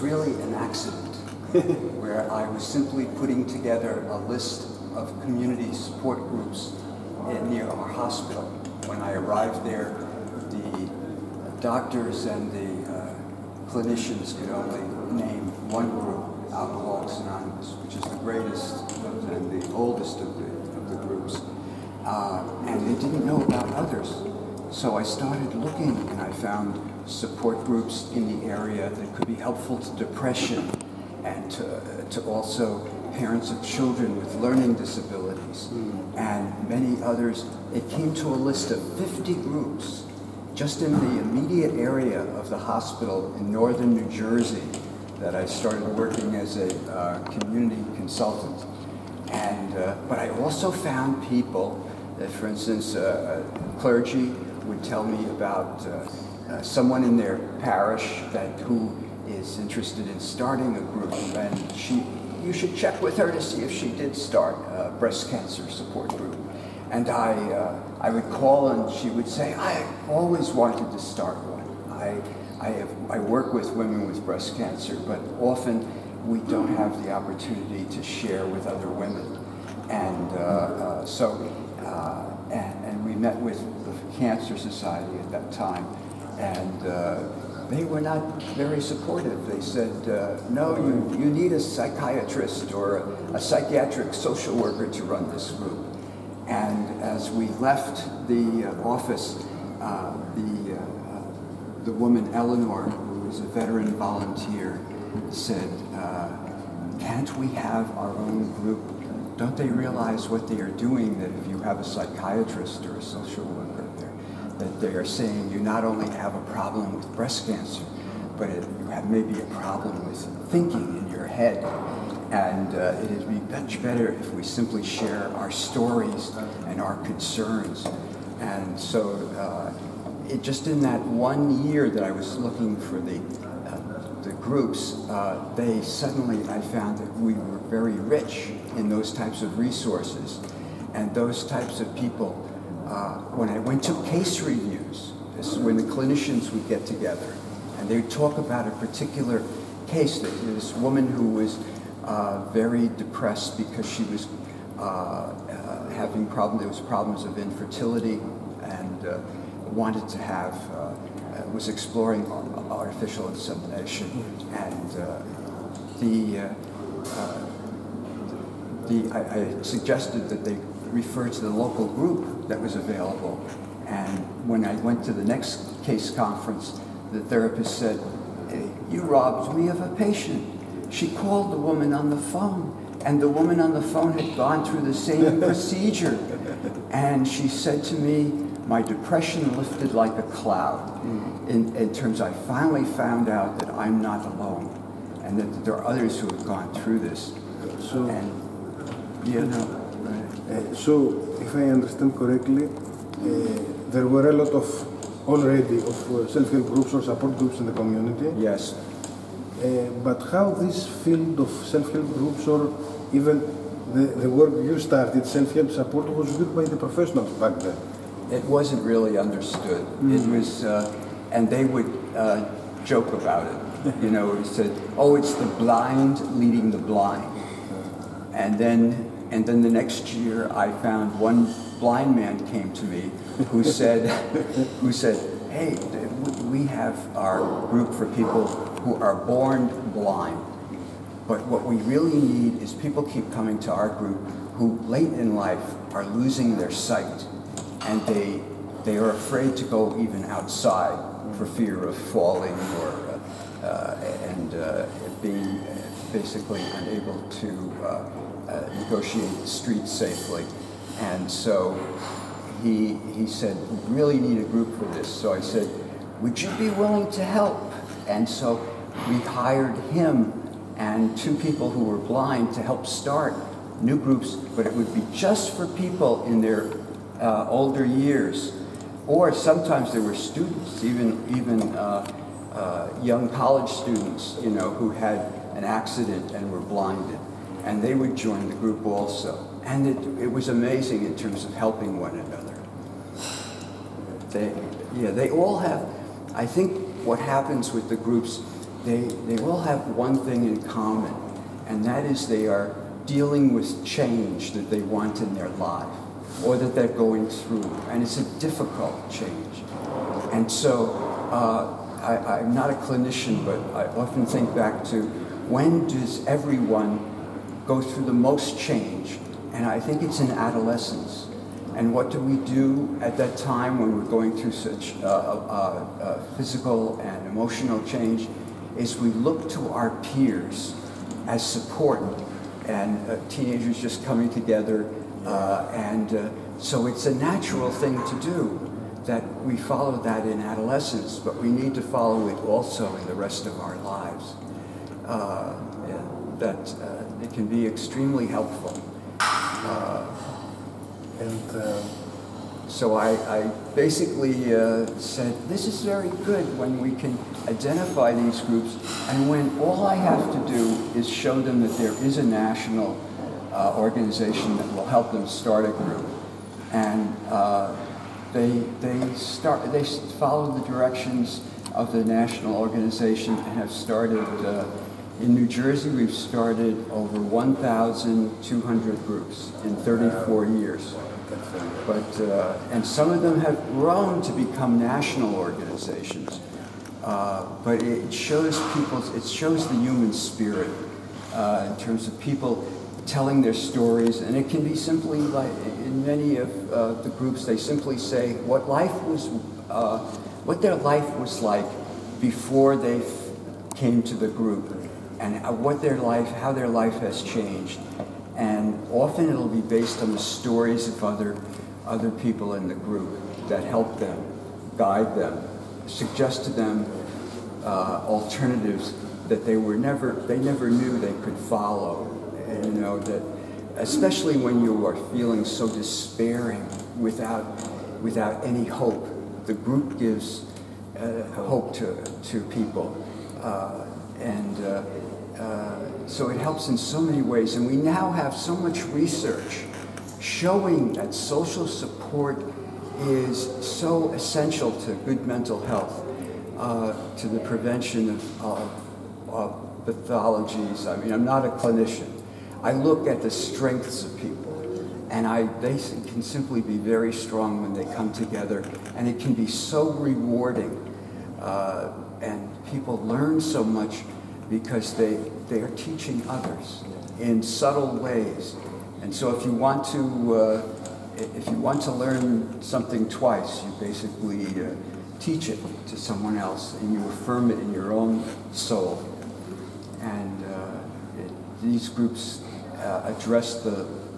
really an accident where I was simply putting together a list of community support groups near our hospital. When I arrived there, the doctors and the clinicians could only name one group, Alcoholics Anonymous, which is the greatest and the oldest of the groups, and they didn't know about others. So I started looking, and I found support groups in the area that could be helpful to depression and to also parents of children with learning disabilities and many others. It came to a list of 50 groups just in the immediate area of the hospital in northern New Jersey that I started working as a community consultant. And but I also found people that, for instance, clergy would tell me about someone in their parish who is interested in starting a group, and you should check with her to see if she did start a breast cancer support group. And I would call and she would say, I always wanted to start one. I work with women with breast cancer, but often we don't have the opportunity to share with other women. And and we met with the Cancer Society at that time, and they were not very supportive. They said, no, you need a psychiatrist or a psychiatric social worker to run this group. And as we left the office, the woman Eleanor, who was a veteran volunteer, said, can't we have our own group? Don't they realize what they are doing, that if you have a psychiatrist or a social worker there, that they are saying you not only have a problem with breast cancer, but you have maybe a problem with thinking in your head. And it would be much better if we simply share our stories and our concerns. And so just in that 1 year that I was looking for the groups, I found that we were very rich in those types of resources. And those types of people, when I went to case reviews, this is when the clinicians would get together, and they would talk about a particular case. This woman who was very depressed because she was there was problems of infertility, and wanted to have, was exploring artificial insemination, and I suggested that they refer to the local group that was available. And when I went to the next case conference, the therapist said, hey, you robbed me of a patient. She called the woman on the phone, and the woman on the phone had gone through the same procedure. And she said to me, my depression lifted like a cloud. In terms, I finally found out that I'm not alone, and that there are others who have gone through this. So, if I understand correctly, there were a lot of self-help groups or support groups in the community. Yes. But how this field of self-help groups, or even the work you started, self-help support, was viewed by the professionals back then? It wasn't really understood. It was, and they would joke about it. You know, it said, oh, it's the blind leading the blind. And then the next year, I found one blind man came to me who said, hey, we have our group for people who are born blind. But what we really need is people keep coming to our group who late in life are losing their sight, and they are afraid to go even outside for fear of falling or being basically unable to negotiate the streets safely. And so he said, we really need a group for this. So I said, would you be willing to help? And so we hired him and 2 people who were blind to help start new groups, but it would be just for people in their older years. Or sometimes there were students, even young college students, you know, who had an accident and were blinded. And they would join the group also. And it was amazing in terms of helping one another. They all have, I think what happens with the groups they all have one thing in common, and that is they are dealing with change that they want in their life or that they're going through, and it's a difficult change. And so I'm not a clinician, but I often think back to when does everyone go through the most change? And I think it's in adolescence. And what do we do at that time when we're going through such physical and emotional change is we look to our peers as support, and teenagers just coming together. So it's a natural thing to do that we follow that in adolescence, but we need to follow it also in the rest of our lives. That it can be extremely helpful. So I basically said, this is very good when we can identify these groups, and when all I have to do is show them that there is a national organization that will help them start a group. And they follow the directions of the national organization and have started, in New Jersey, we've started over 1,200 groups in 34 years. But, and some of them have grown to become national organizations. But it shows it shows the human spirit in terms of people telling their stories, and it can be simply like, in many of the groups, they simply say what their life was like before they came to the group, and how their life has changed. And often it'll be based on the stories of other people in the group that help them, guide them, suggest to them alternatives that they never knew they could follow. And, you know, that especially when you are feeling so despairing without any hope, the group gives hope to people. So it helps in so many ways, and we now have so much research showing that social support is so essential to good mental health, to the prevention of pathologies. I mean, I'm not a clinician. I look at the strengths of people, and they can simply be very strong when they come together, and it can be so rewarding, and people learn so much because they are teaching others in subtle ways. And so if you want to learn something twice, you basically teach it to someone else, and you affirm it in your own soul. And these groups address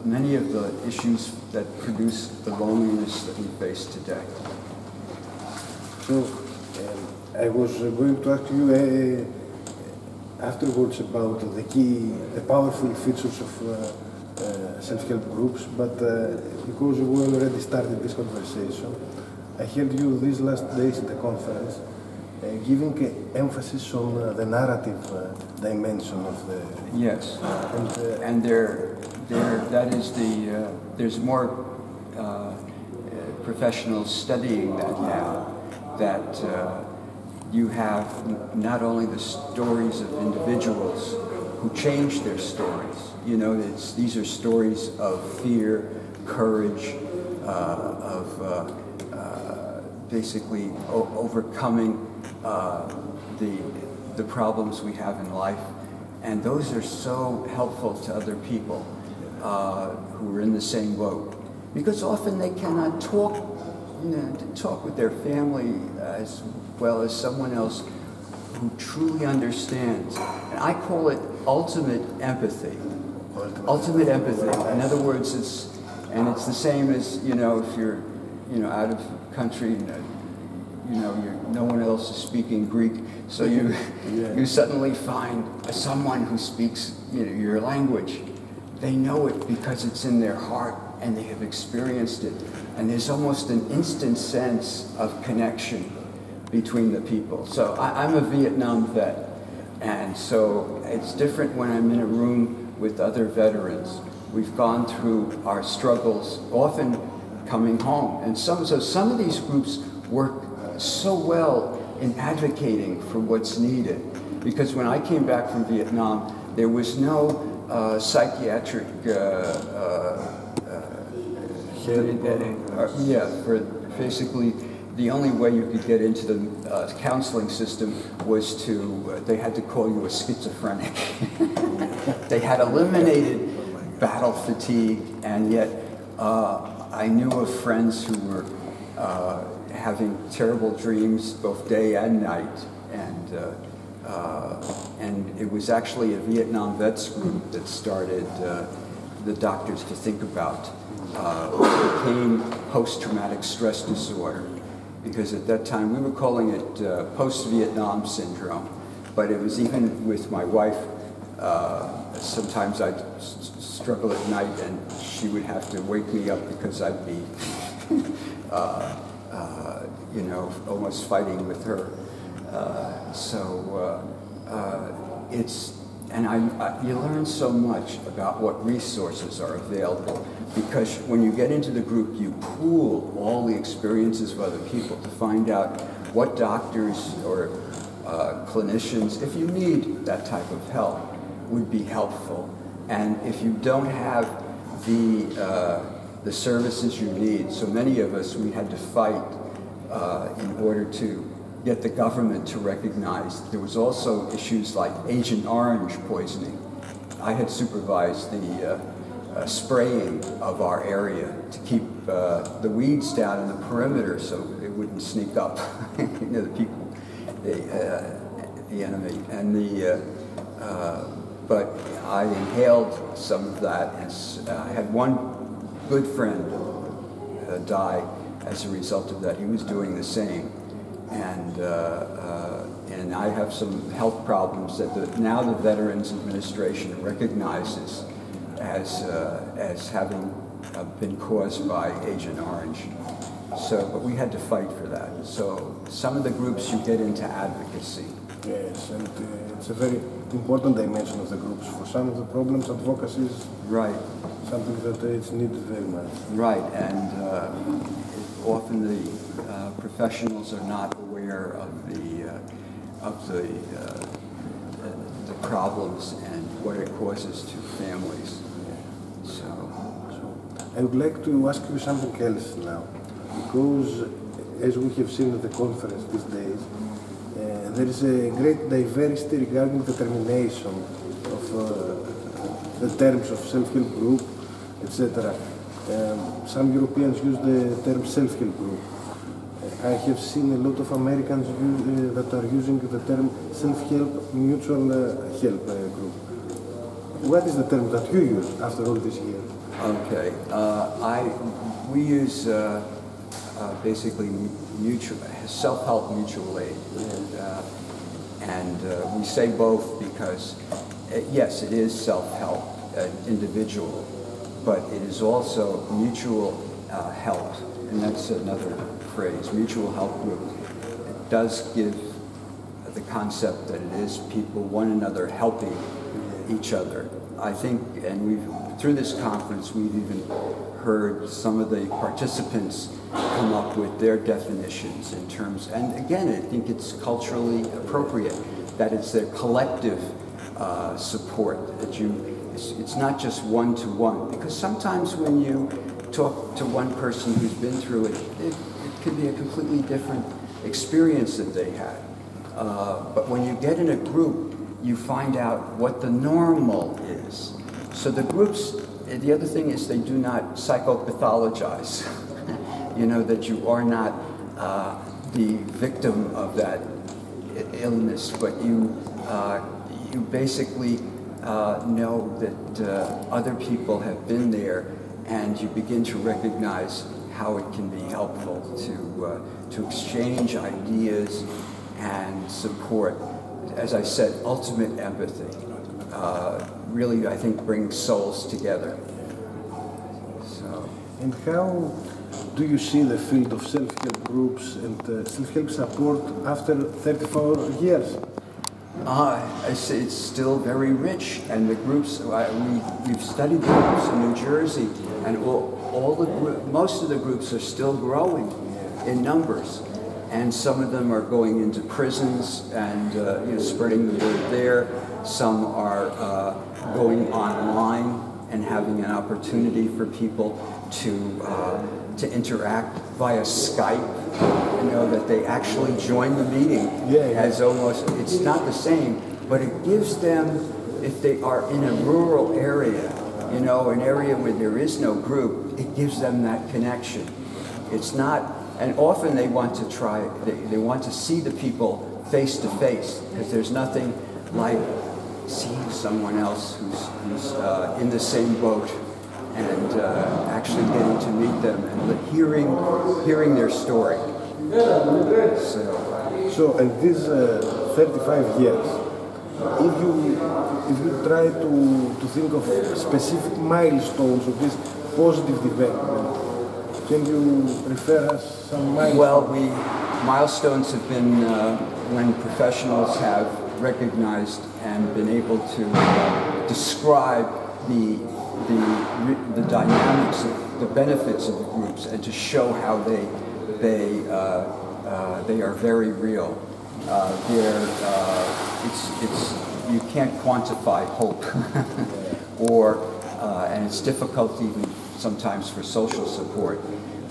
many of the issues that produce the loneliness that we face today. So I was going to ask you afterwards about the powerful features of self-help groups, but because we already started this conversation, I heard you these last days at the conference giving emphasis on the narrative dimension of the... Yes, and there's more professionals studying that now, that you have not only the stories of individuals who change their stories. You know, these are stories of fear, courage, of basically overcoming the problems we have in life. And those are so helpful to other people who are in the same boat. Because often they cannot talk with their family as well as someone else who truly understands. And I call it ultimate empathy. Ultimate empathy. In other words, it's the same as, if you're, out of country, no one else is speaking Greek, so you suddenly find someone who speaks, your language. They know it because it's in their heart and they have experienced it. And there's almost an instant sense of connection between the people. So I'm a Vietnam vet, and so it's different when I'm in a room with other veterans. We've gone through our struggles, often coming home. And some of these groups work so well in advocating for what's needed. Because when I came back from Vietnam, there was no psychiatric for basically the only way you could get into the counseling system was to, they had to call you a schizophrenic. They had eliminated battle fatigue, and yet I knew of friends who were having terrible dreams both day and night, and it was actually a Vietnam vets group that started the doctors to think about what became post-traumatic stress disorder, because at that time we were calling it post-Vietnam syndrome, but it was even with my wife. Sometimes I'd struggle at night, and she would have to wake me up because I'd be, you know, almost fighting with her. You learn so much about what resources are available, because when you get into the group, you pool all the experiences of other people to find out what doctors or clinicians, if you need that type of help, would be helpful. And if you don't have the services you need, so many of us, we had to fight in order to get the government to recognize. There was also issues like Agent Orange poisoning. I had supervised the spraying of our area to keep the weeds down in the perimeter so it wouldn't sneak up. You know, the people, the enemy, and but I inhaled some of that, and I had one good friend die as a result of that. He was doing the same, and I have some health problems that now the Veterans Administration recognizes as having been caused by Agent Orange. So, but we had to fight for that. So some of the groups you get into advocacy. Yes, and it's a very important dimension of the groups. For some of the problems, advocacy is something that it's needed very much. Right, and often the professionals are not aware of the problems and what it causes to families. So I would like to ask you something else now, because as we have seen at the conference these days, there is a great diversity regarding the termination of the terms of self-help group, etc. Some Europeans use the term self-help group. I have seen a lot of Americans that are using the term self-help mutual help group. What is the term that you use after all these years? Okay, we use basically self-help mutual aid, and we say both because yes, it is self-help, individual, but it is also mutual help, and that's another phrase, mutual help group. It does give the concept that it is people, one another, helping each other. I think, and through this conference, we've even heard some of the participants come up with their definitions in terms, and again, I think it's culturally appropriate, that it's a collective support, that it's not just one-to-one, because sometimes when you talk to one person who's been through it, it could be a completely different experience that they had. But when you get in a group, you find out what the normal is. So the groups, the other thing is they do not psychopathologize. You know, that you are not the victim of that illness, but you basically know that other people have been there, and you begin to recognize how it can be helpful to exchange ideas and support. As I said, ultimate empathy really, I think, brings souls together. So. And how do you see the field of self-help groups and self-help support after 34 years? I say it's still very rich, and the groups, we've studied the groups in New Jersey, and most of the groups are still growing in numbers. and some of them are going into prisons and spreading the word there. Some are going online and having an opportunity for people to interact via Skype. That they actually join the meeting as almost, it's not the same, but it gives them, if they are in a rural area, an area where there is no group, it gives them that connection. It's not, and often they want to try, they want to see the people face to face, because there's nothing like seeing someone else who's in the same boat and actually getting to meet them and hearing their story. So in these 35 years, if you try to think of specific milestones of this positive development, can you refer us some milestones? Well, milestones have been when professionals have recognized and been able to describe the dynamics of the benefits of the groups and to show how they are very real. You can't quantify hope, and it's difficult even sometimes for social support.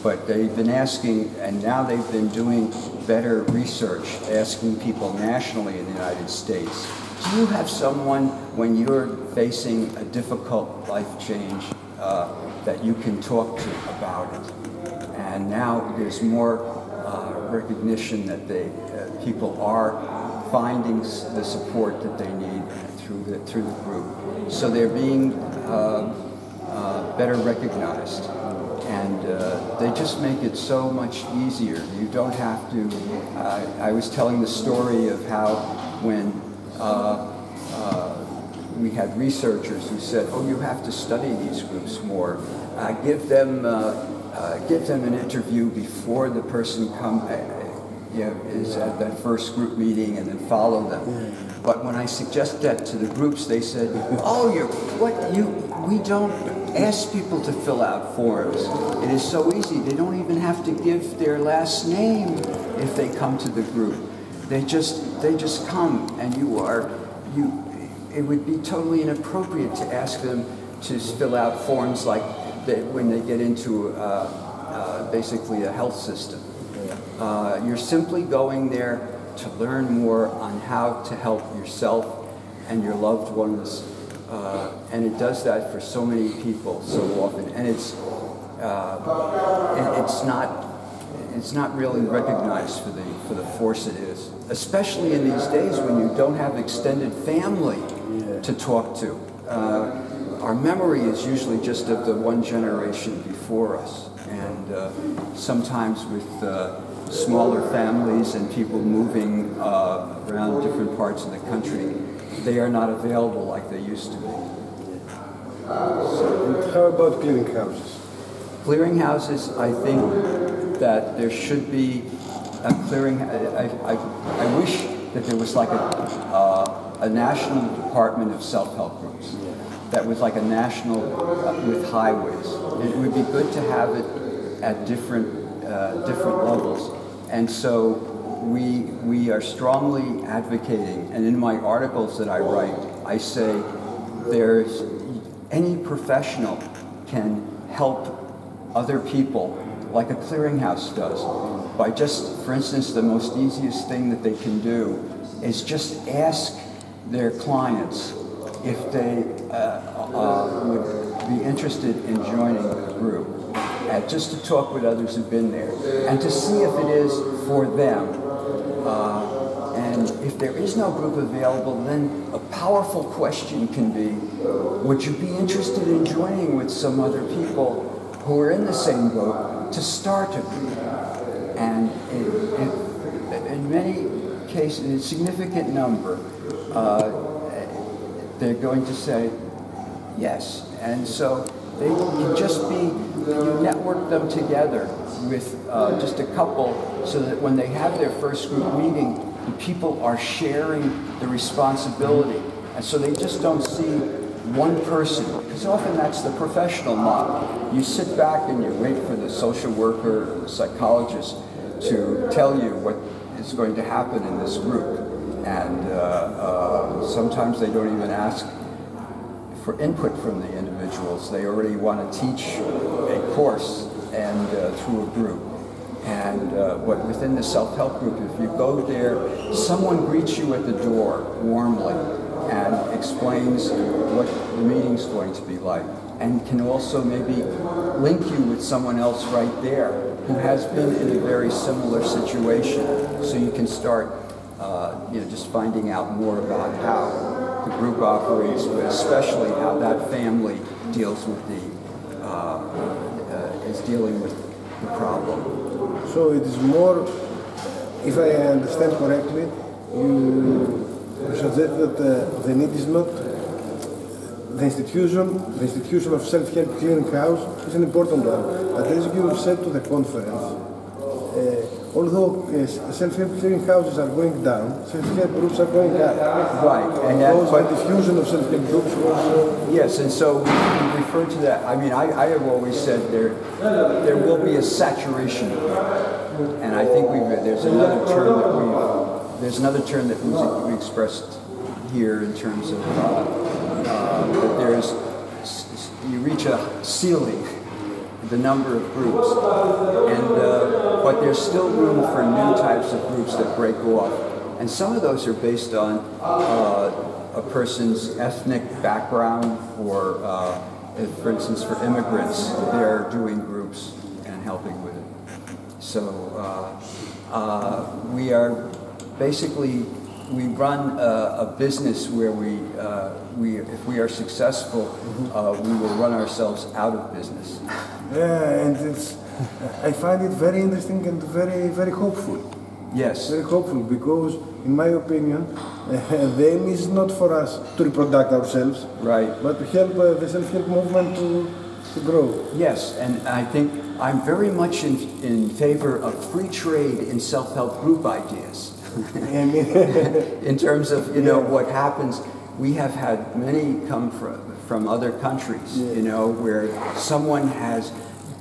But they've been asking, and now they've been doing better research, asking people nationally in the United States, do you have someone when you're facing a difficult life change that you can talk to about it? And now there's more recognition that people are finding the support that they need through the group. So they're being better recognized, and they just make it so much easier. You don't have to. I was telling the story of how when we had researchers who said, "Oh, you have to study these groups more. Give them an interview before the person is at that first group meeting, and then follow them." But when I suggest that to the groups, they said, "Oh, we don't ask people to fill out forms. It is so easy. They don't even have to give their last name if they come to the group. They just come, and it would be totally inappropriate to ask them to fill out forms like when they get into basically a health system. You're simply going there to learn more on how to help yourself and your loved ones, and it does that for so many people so often. And it's not really recognized for the force it is, especially in these days when you don't have extended family to talk to. Our memory is usually just of the one generation before us, and sometimes with smaller families and people moving around different parts of the country, they are not available like they used to be. And how about clearinghouses? Clearinghouses, I think that there should be a clearing. I wish that there was like a national department of self-help groups that was like a national with highways. It would be good to have it at different levels. And so we are strongly advocating, and in my articles that I write, I say any professional can help other people like a clearinghouse does by just, for instance, the most easiest thing that they can do is just ask their clients if they would be interested in joining a group, just to talk with others who've been there, and to see if it is for them. And if there is no group available, then a powerful question can be, would you be interested in joining with some other people who are in the same boat to start a group? And in many cases, a significant number, they're going to say yes. And so they can just be, you network them together with just a couple, so that when they have their first group meeting, the people are sharing the responsibility. And so they just don't see one person, because often that's the professional model. You sit back and you wait for the social worker or the psychologist to tell you what is going to happen in this group. And sometimes they don't even ask for input from the individuals. They already want to teach a course and through a group. And but within the self-help group, if you go there, someone greets you at the door warmly and explains what the meeting's going to be like, and can also maybe link you with someone else right there who has been in a very similar situation, so you can start just finding out more about how the group operates, but especially how that family deals with is dealing with the problem. So it is more, if I understand correctly, you suggest that the need is not the institution of self-help clearing house is an important one. But as you said to the conference, although self-help clearing houses are going down, self-help groups are going up. Right, and because the diffusion of self-help groups was... yes, and so we refer to that. I mean, I have always said there will be a saturation of it. And I think there's another term that we expressed here in terms of that you reach a ceiling, the number of groups, and but there's still room for new types of groups that break off, and some of those are based on a person's ethnic background, or if, for instance, for immigrants, they're doing groups and helping with it. So we are basically, we run a business where if we are successful, we will run ourselves out of business. Yeah, and I find it very interesting and very, very hopeful. Yes. Very hopeful, because in my opinion, the aim is not for us to reproduce ourselves, right, but to help the self-help movement to grow. Yes, and I think I'm very much in favor of free trade in self-help group ideas. In terms of, what happens, we have had many come from other countries, where someone has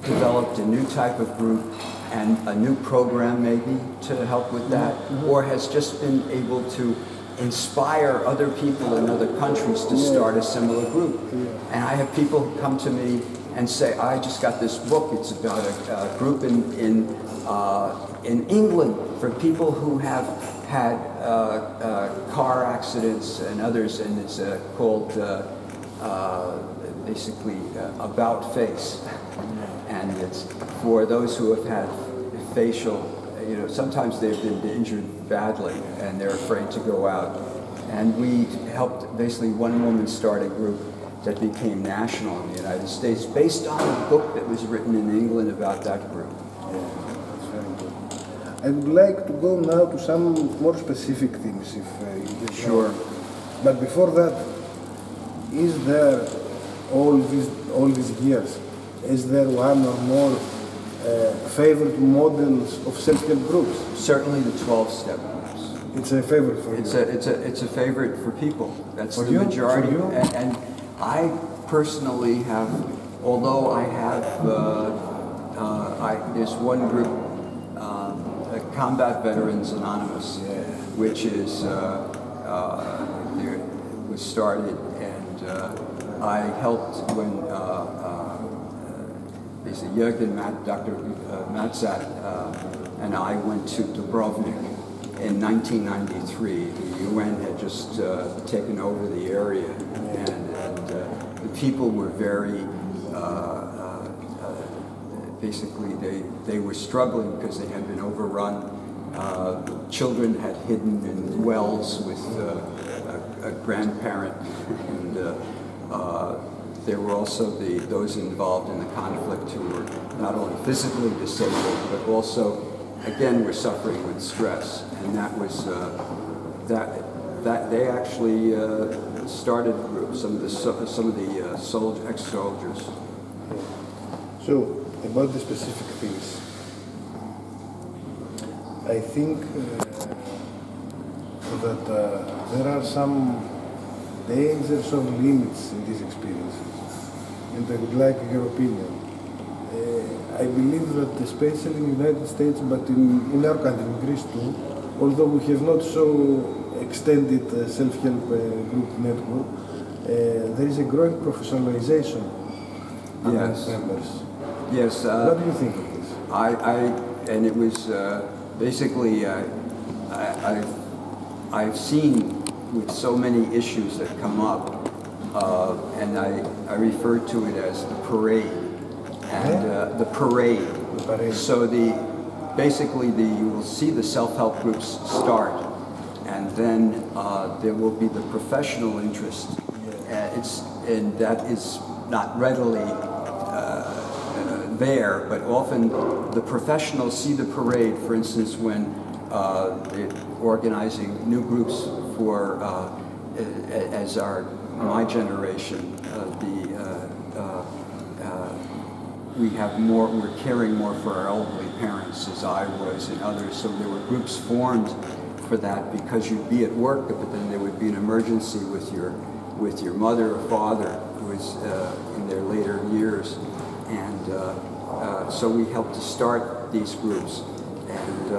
developed a new type of group and a new program maybe to help with that, or has just been able to inspire other people in other countries to start a similar group. And I have people who come to me and say, I just got this book, it's about a group in England for people who have had car accidents and others, and it's called basically About Face. And it's for those who have had facial, sometimes they've been injured badly and they're afraid to go out. And we helped basically one woman start a group that became national in the United States based on a book that was written in England about that group. That's very good. I would like to go now to some more specific things, if you can. Sure. But before that, is there all these years, is there one or more favorite models of self-help groups? Certainly the 12-step groups. It's a favorite for you. It's a favorite for people. That's for the you? majority. For you? And I personally have, although I have, there's one group, Combat Veterans Anonymous, which is was started, and I helped when basically Dr. Matzat and I went to Dubrovnik in 1993. The UN had just taken over the area, and the people were very basically they were struggling because they had been overrun. Children had hidden in wells with a grandparent, and there were also those involved in the conflict who were not only physically disabled, but also, again, were suffering with stress. And that was that they actually started a group. Some of the ex-soldiers. So, about the specific things, I think that there are some dangers or limits in these experiences, and I would like your opinion. I believe that especially in the United States, but in our country, in Greece too, although we have not so extended self-help group network, there is a growing professionalization among members. Yes. What do you think of this? And it was basically, I've seen with so many issues that come up, and I refer to it as the parade. And the parade. So basically you will see the self-help groups start, and then there will be the professional interest. And that is not readily there, but often the professionals see the parade, for instance, when they're organizing new groups for, as my generation, we're caring more for our elderly parents, as I was and others, so there were groups formed for that because you'd be at work, but then there would be an emergency with your mother or father who was in their later years. And so we helped to start these groups, and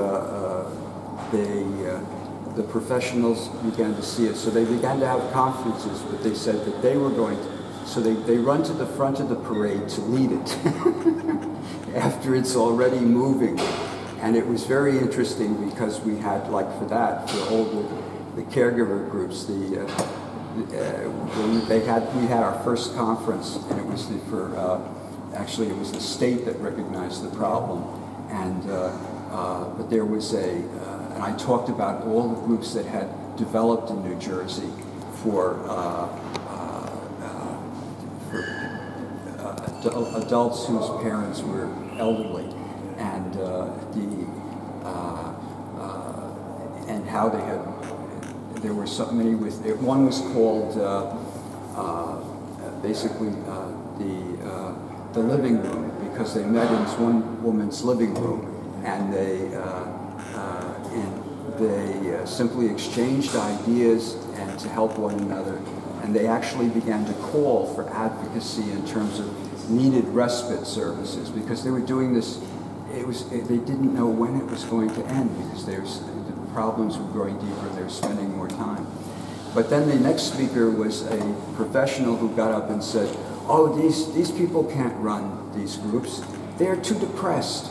the professionals began to see it. So they began to have conferences, but they said that they were going to, so they run to the front of the parade to lead it after it's already moving. And it was very interesting because we had, like for all the caregiver groups, we had our first conference, and it was actually it was the state that recognized the problem, and but there was and I talked about all the groups that had developed in New Jersey for adults whose parents were elderly, and and how they had. There were so many with. One was called basically the living room, because they met in one woman's living room, and they simply exchanged ideas and to help one another, and they actually began to call for advocacy in terms of needed respite services, because they were doing this. They didn't know when it was going to end, because the problems were growing deeper and they were spending more time. But then the next speaker was a professional who got up and said, "Oh, these people can't run these groups. They're too depressed."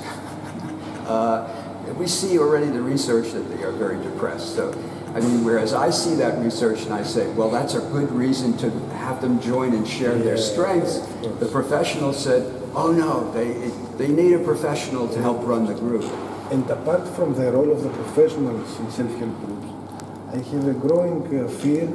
We see already the research that they are very depressed. So, I mean, whereas I see that research and I say, well, that's a good reason to have them join and share their strengths. The professional said, oh no, they need a professional to help run the group. And apart from the role of the professionals in self-help groups, I have a growing fear,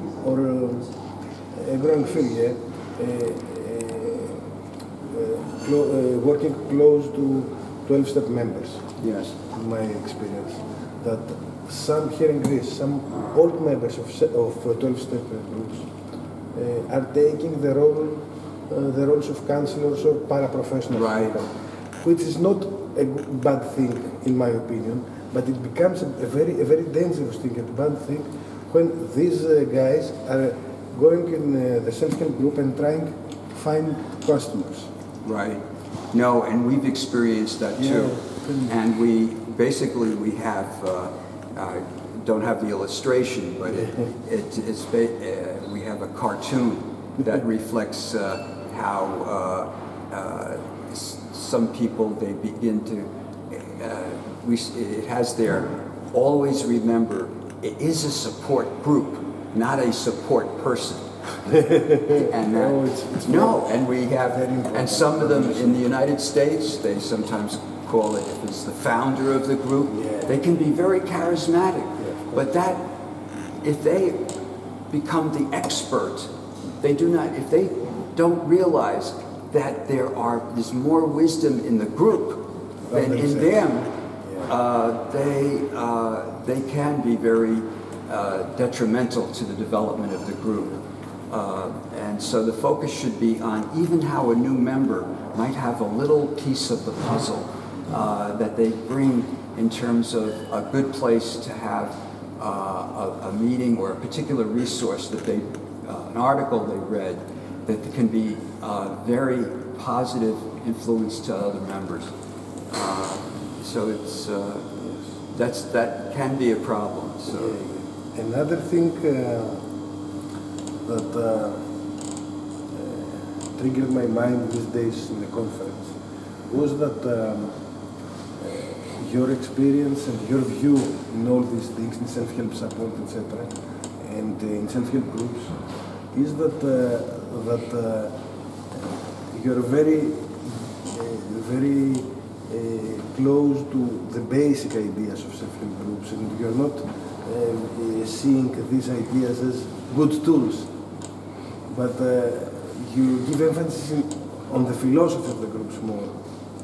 working close to 12-step members. Yes. In my experience, that some here in Greece, some old members of 12-step groups are taking the roles of counselors or paraprofessionals, right, which is not a bad thing in my opinion, but it becomes a very dangerous thing, a bad thing, when these guys are going in the self-help group and trying to find customers. Right. No, and we've experienced that too. Yeah. And we have, I don't have the illustration, but we have a cartoon that reflects how some people, they begin to, it has their, always remember, it is a support group, not a support person. And and we have, and some of them in the United States, they sometimes call it, if it's the founder of the group, they can be very charismatic, but that, if they become the expert, they do not, if they don't realize that there's more wisdom in the group than in them, they can be very detrimental to the development of the group. And so the focus should be on even how a new member might have a little piece of the puzzle that they bring in terms of a good place to have a meeting or a particular resource that an article they read that can be very positive influence to other members. So it's that can be a problem. So another thing that triggered my mind these days in the conference was that your experience and your view in all these things, in self-help support, etc., and in self-help groups, is that you're very close to the basic ideas of self-help groups, and you're not seeing these ideas as good tools, but you give emphasis on the philosophy of the groups more,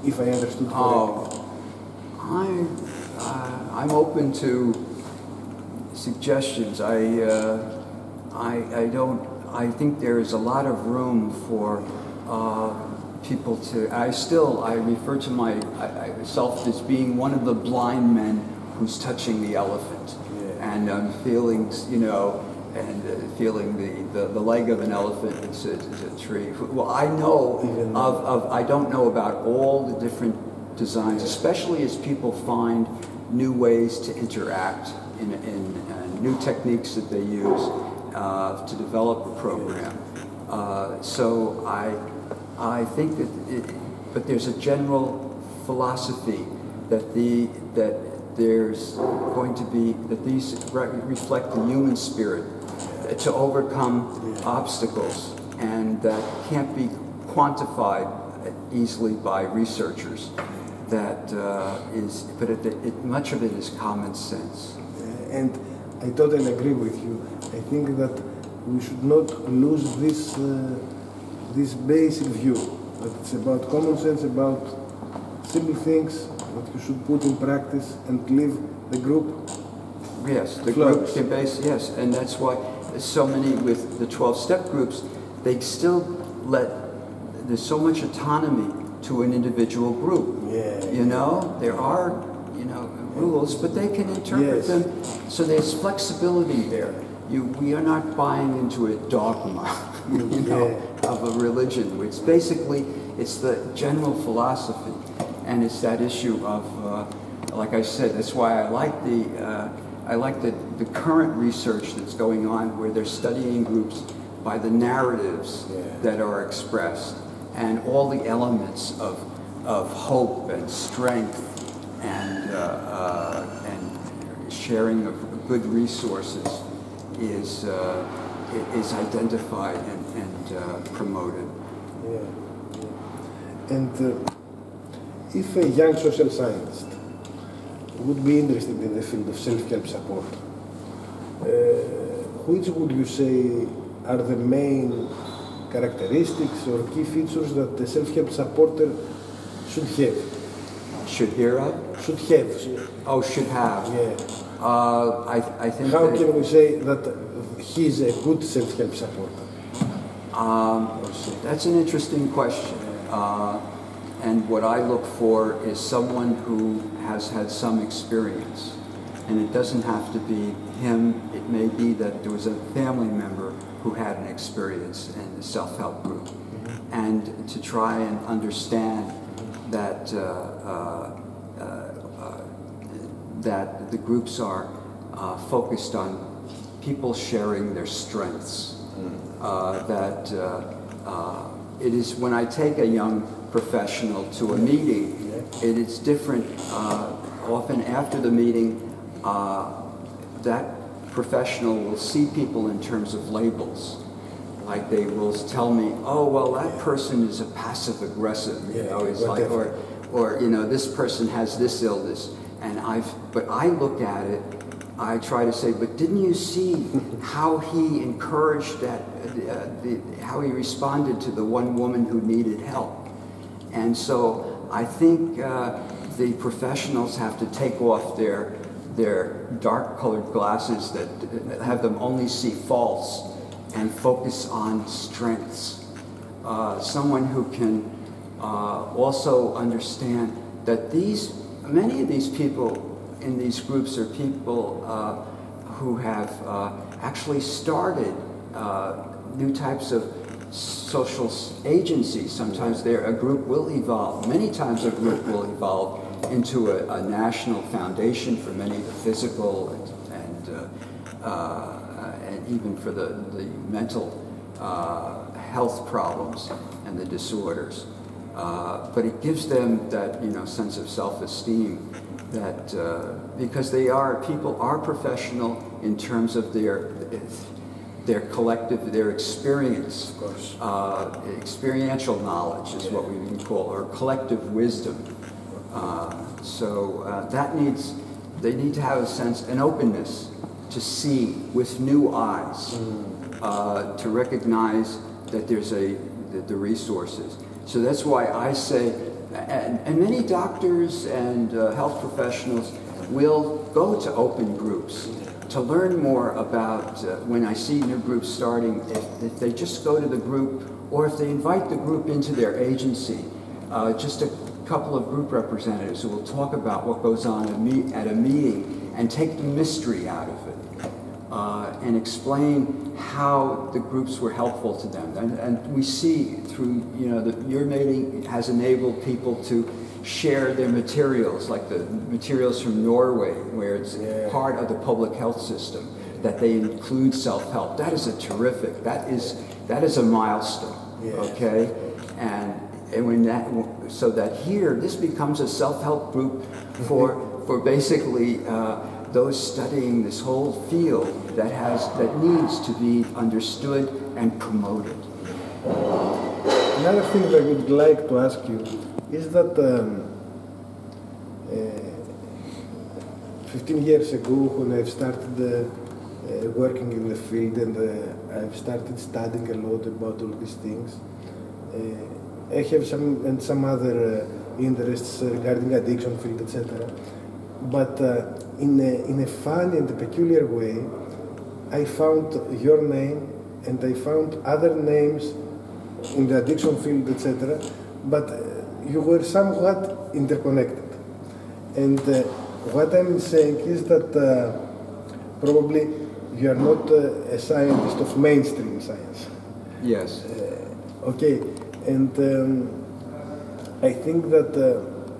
if I understood correctly. I'm open to suggestions. I think there is a lot of room for people to. I refer to myself as being one of the blind men who's touching the elephant, and feeling, and feeling the leg of an elephant is a tree. Well, I know I don't know about all the different designs, especially as people find new ways to interact in new techniques that they use to develop a program. So I think that, but there's a general philosophy that there's going to be, that these reflect the human spirit to overcome obstacles, and that can't be quantified easily by researchers. That much of it is common sense. And I totally agree with you. I think that we should not lose this basic view, that it's about common sense, about simple things that you should put in practice and leave the group. Yes, the group can base, yes, and that's why so many with the 12-step groups, they still there's so much autonomy to an individual group. There are, rules, but they can interpret them. So there's flexibility there. We are not buying into a dogma, of a religion. It's basically, it's the general philosophy, and it's that issue of, like I said, that's why I like the current research that's going on, where they're studying groups by the narratives that are expressed, and all the elements of hope and strength and sharing of good resources is identified and promoted. And if a young social scientist would be interested in the field of self-help support, which would you say are the main characteristics or key features that the self-help supporter should have? Should hear of? Should have. Oh, should have. I think. How can we say that he's a good self-help supporter? That's an interesting question. And what I look for is someone who has had some experience. And it doesn't have to be him. It may be that there was a family member who had an experience in the self-help group. And to try and understand that that the groups are focused on people sharing their strengths. It is, when I take a young professional to a meeting, it is different. Often after the meeting, that professional will see people in terms of labels. Like they will tell me, oh, well, that person is a passive aggressive, it's like, or this person has this illness. And but I look at it, I try to say, but didn't you see how he encouraged that, how he responded to the one woman who needed help? And so I think the professionals have to take off their dark-colored glasses that have them only see faults and focus on strengths. Someone who can also understand that many of these people in these groups are people who have actually started new types of social agencies. Sometimes a group will evolve. Many times a group will evolve into a national foundation for many of the physical and even for the mental health problems and the disorders. But it gives them that, you know, sense of self-esteem that because people are professional in terms of their collective, their experience, of course. Experiential knowledge is what we can call, or collective wisdom. They need to have a sense, an openness to see with new eyes, to recognize that there's the resources. So that's why I say, and many doctors and health professionals will go to open groups to learn more about, when I see new groups starting, if they just go to the group, or if they invite the group into their agency, just a couple of group representatives who will talk about what goes on at a meeting and take the mystery out of it, and explain how the groups were helpful to them. And we see through, you know, your meeting has enabled people to share their materials, like the materials from Norway, where it's part of the public health system, that they include self-help. That is a terrific, that is a milestone, okay? And when so that here, this becomes a self-help group for basically those studying this whole field that needs to be understood and promoted. Another thing that I would like to ask you is that 15 years ago, when I started working in the field and I've started studying a lot about all these things, I have some other interests regarding addiction field, etc. But in a fun and a peculiar way, I found your name and I found other names in the addiction field, etc. But you were somewhat interconnected. And what I'm saying is that probably you are not a scientist of mainstream science. Yes. Okay. And I think that,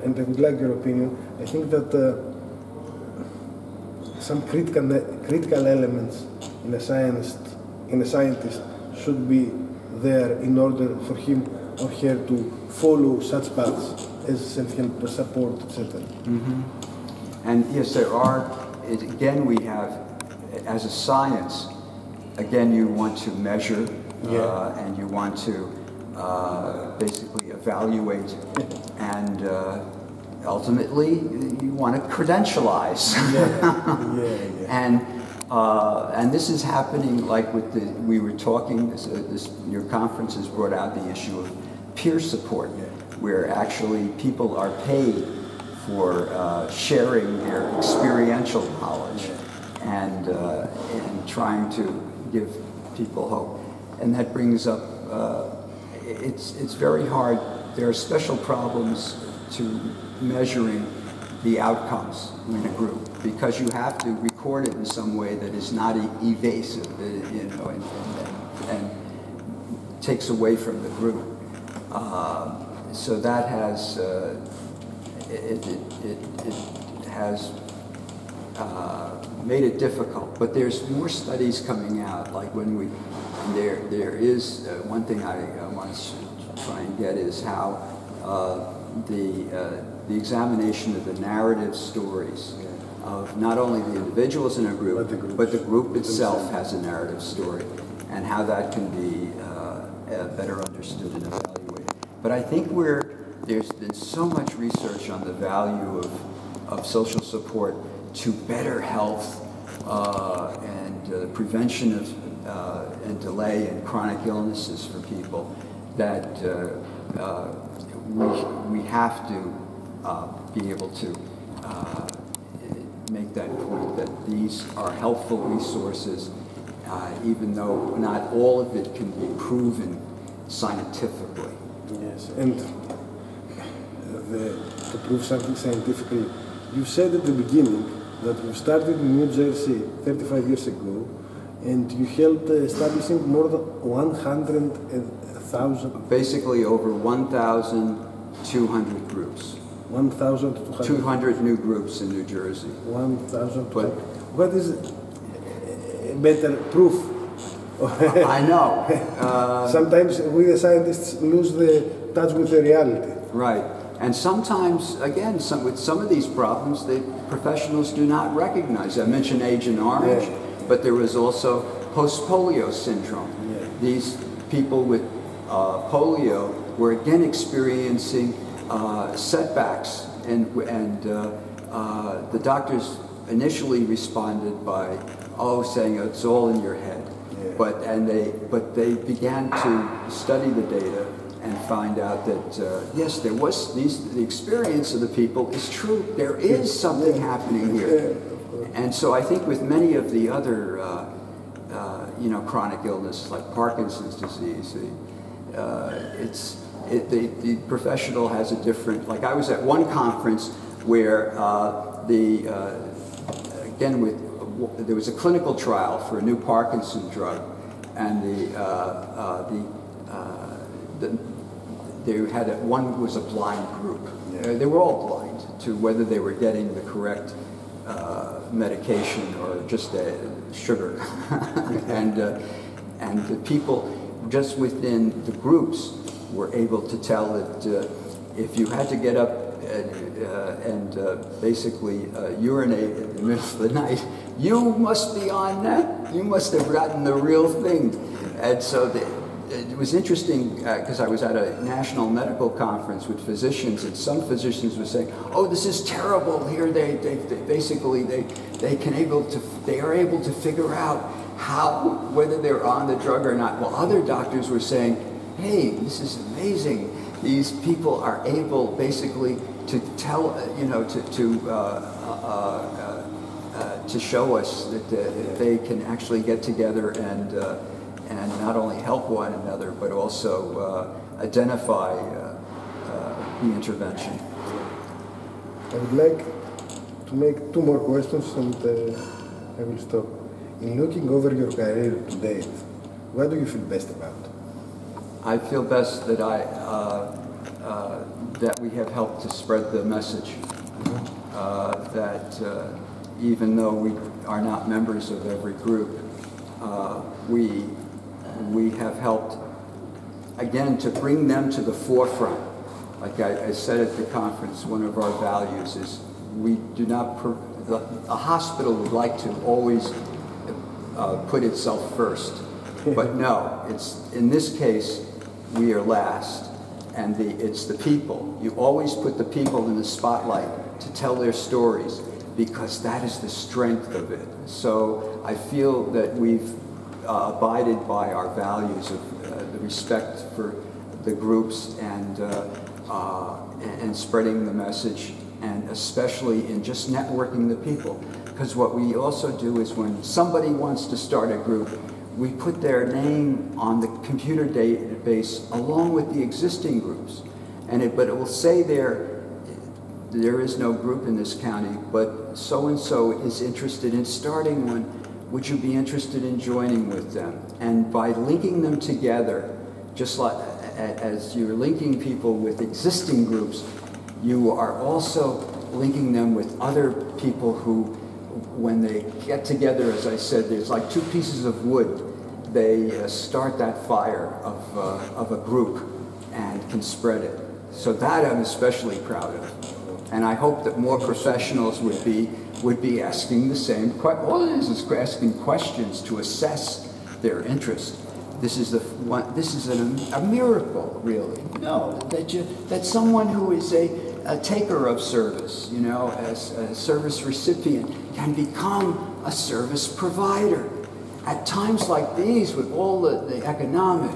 and I would like your opinion, I think that some critical elements in a scientist should be there in order for him or her to follow such paths as self-help support, etc. And yes, there are, again, we have, as a science, again, you want to measure and you want to basically evaluate and ultimately you want to credentialize. And this is happening like with we were talking, your conference has brought out the issue of peer support, where actually people are paid for sharing their experiential knowledge and trying to give people hope. And that brings up, it's very hard. There are special problems to measuring the outcomes in a group because you have to record it in some way that is not evasive, you know, and takes away from the group. So that has it has made it difficult. But there's more studies coming out. Like when there is one thing I want to try and get is how the examination of the narrative stories of not only the individuals in a group, but the group itself has a narrative story, and how that can be better understood and evaluated. But I think there's been so much research on the value of social support to better health and prevention of and delay in chronic illnesses for people that we have to be able to make that point that these are helpful resources, even though not all of it can be proven scientifically. Yes, and to prove something scientifically, you said at the beginning that you started in New Jersey 35 years ago, and you helped establishing more than 100,000. Basically over 1,200 groups. 1,200. 200 new groups in New Jersey. 1,000. But what is better proof? I know. Sometimes we the scientists lose the touch with the reality. Right. And sometimes, again, with some of these problems, the professionals do not recognize. I mentioned Agent Orange, but there was also post-polio syndrome. Yeah. These people with polio were again experiencing setbacks, and the doctors initially responded by, saying it's all in your head. Yeah. But they began to study the data and find out that yes, there was the experience of the people is true. There is something happening here, and so I think with many of the other chronic illnesses like Parkinson's disease, the professional has a different. Like I was at one conference where there was a clinical trial for a new Parkinson drug, and one was a blind group. Yeah. They were all blind to whether they were getting the correct medication or just sugar, and the people just within the groups were able to tell that if you had to get up and basically urinate in the middle of the night, you must be on that. You must have gotten the real thing. And so it was interesting because I was at a national medical conference with physicians, and some physicians were saying, "Oh, this is terrible. Here they are able to figure out whether they're on the drug or not." Well, other doctors were saying, "Hey, this is amazing. These people are able basically to tell, to show us that they can actually get together and not only help one another, but also identify the intervention." I would like to make two more questions, and I will stop. In looking over your career to date, what do you feel best about? I feel best that that we have helped to spread the message. That even though we are not members of every group, we have helped, again, to bring them to the forefront. Like I said at the conference, one of our values is we do not, a hospital would like to always put itself first. But no, in this case, we are last. And it's the people. You always put the people in the spotlight to tell their stories, because that is the strength of it. So I feel that we've abided by our values of the respect for the groups and spreading the message, and especially in just networking the people. Because what we also do is when somebody wants to start a group, we put their name on the computer database along with the existing groups. But it will say there is no group in this county, but so-and-so is interested in starting one. Would you be interested in joining with them? And by linking them together, just like as you're linking people with existing groups, you are also linking them with other people who, when they get together, as I said, there's like two pieces of wood. They start that fire of a group and can spread it. So that I'm especially proud of. And I hope that more professionals would be asking the same question. All it is asking questions to assess their interest. This is a miracle, really. No, that someone who is a taker of service, as a service recipient, can become a service provider. At times like these, with all the economic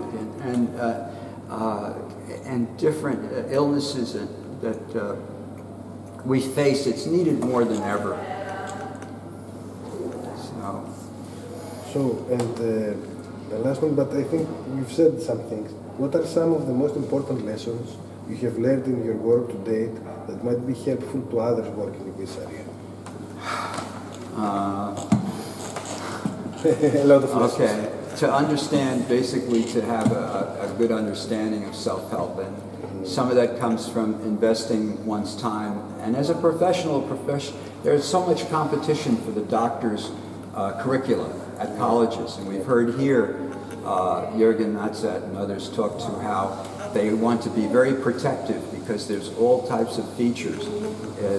and different illnesses that we face, it's needed more than ever. And the last one, but I think you've said some things. What are some of the most important lessons you have learned in your work to date that might be helpful to others working in this area? A lot of lessons. Okay. To understand, basically to have a good understanding of self-help Some of that comes from investing one's time. And as a professional, there's so much competition for the doctor's curricula at colleges. And we've heard here Jürgen Natzat and others talk to how they want to be very protective because there's all types of features.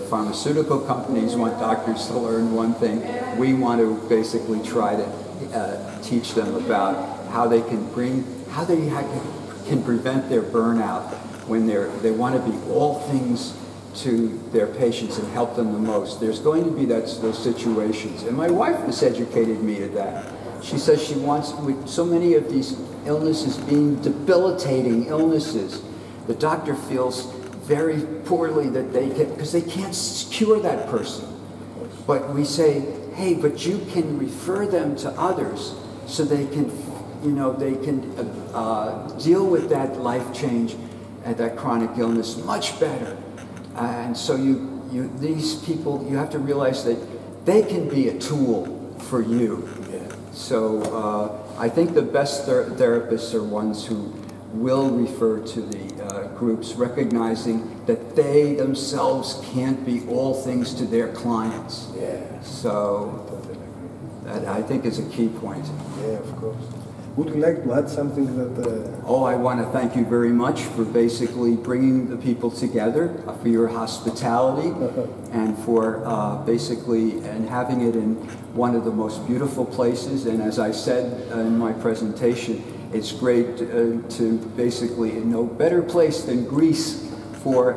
Pharmaceutical companies want doctors to learn one thing. We want to basically try to teach them about how they can can prevent their burnout when they want to be all things to their patients and help them the most. There's going to be those situations. And my wife has educated me to that. She says she wants, with so many of these illnesses being debilitating illnesses, the doctor feels very poorly that because they can't cure that person. But we say, hey, but you can refer them to others so they can, they can deal with that life change and that chronic illness much better. And so these people, you have to realize that they can be a tool for you. So I think the best therapists are ones who will refer to the groups, recognizing that they themselves can't be all things to their clients. So that I think is a key point. Yeah, of course. Would you like to add something that... Oh, I want to thank you very much for basically bringing the people together, for your hospitality, and for and having it in one of the most beautiful places. And as I said in my presentation, it's great to basically, no better place than Greece for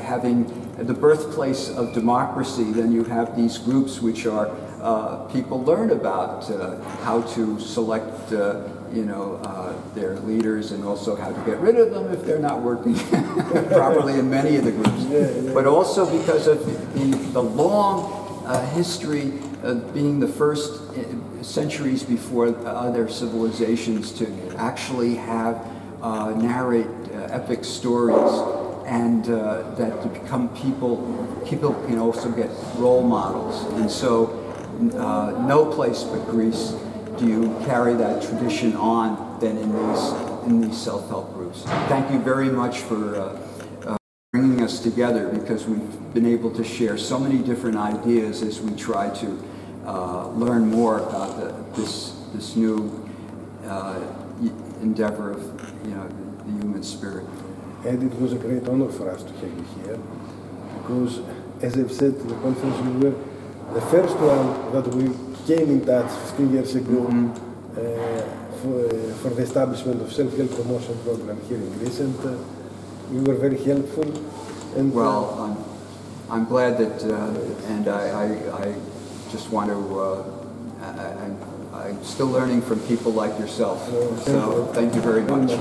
having the birthplace of democracy. Then you have these groups which are people learn about how to select, their leaders, and also how to get rid of them if they're not working properly in many of the groups. But also because of the long history of being the first centuries before other civilizations to actually have narrate epic stories, and that to become people can also get role models. And so no place but Greece do you carry that tradition on than in these self-help groups. Thank you very much for bringing us together, because we've been able to share so many different ideas as we try to learn more about this new endeavor of the human spirit. And it was a great honor for us to have you here, because, as I've said to the conference, we were the first one that we came in touch 15 years ago for the establishment of self-help promotion program here in Greece, and we were very helpful. And well, I'm glad that, and I just want to. I'm still learning from people like yourself. So thank you very much.